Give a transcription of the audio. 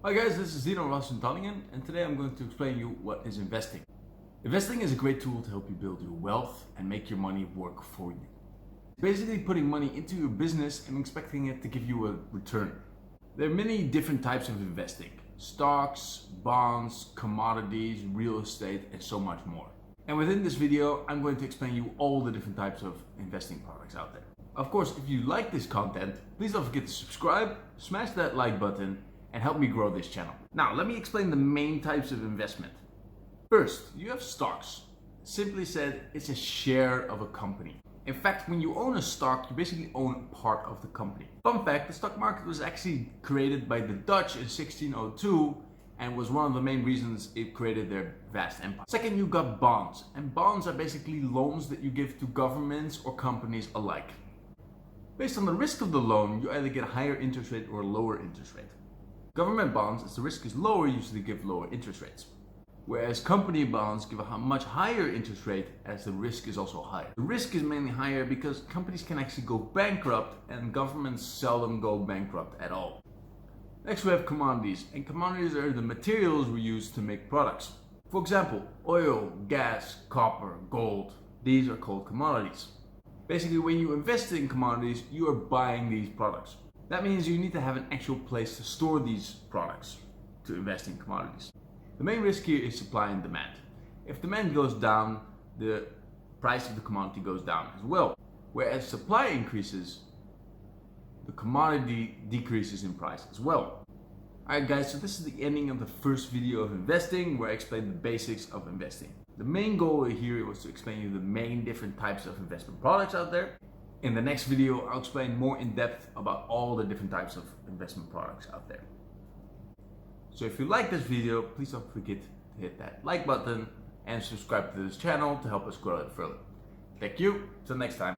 Hi guys, this is Dino Tallingen, and today I'm going to explain you what is investing. Investing is a great tool to help you build your wealth and make your money work for you. Basically putting money into your business and expecting it to give you a return. There are many different types of investing: stocks, bonds, commodities, real estate, and so much more. And within this video, I'm going to explain you all the different types of investing products out there. Of course, if you like this content, please don't forget to subscribe, smash that like button, and help me grow this channel. Now, let me explain the main types of investment. First, you have stocks. Simply said, it's a share of a company. In fact, when you own a stock, you basically own part of the company. Fun fact, the stock market was actually created by the Dutch in 1602 and was one of the main reasons it created their vast empire. Second, you got bonds. And bonds are basically loans that you give to governments or companies alike. Based on the risk of the loan, you either get a higher interest rate or a lower interest rate. Government bonds, as the risk is lower, usually give lower interest rates. Whereas company bonds give a much higher interest rate as the risk is also higher. The risk is mainly higher because companies can actually go bankrupt and governments seldom go bankrupt at all. Next we have commodities, and commodities are the materials we use to make products. For example, oil, gas, copper, gold, these are called commodities. Basically, when you invest in commodities, you are buying these products. That means you need to have an actual place to store these products to invest in commodities. The main risk here is supply and demand. If demand goes down, the price of the commodity goes down as well. Whereas supply increases, the commodity decreases in price as well. Alright guys, so this is the ending of the first video of investing, where I explained the basics of investing. The main goal here was to explain you the main different types of investment products out there. In the next video, I'll explain more in depth about all the different types of investment products out there. So if you like this video, please don't forget to hit that like button and subscribe to this channel to help us grow it further. Thank you, till next time.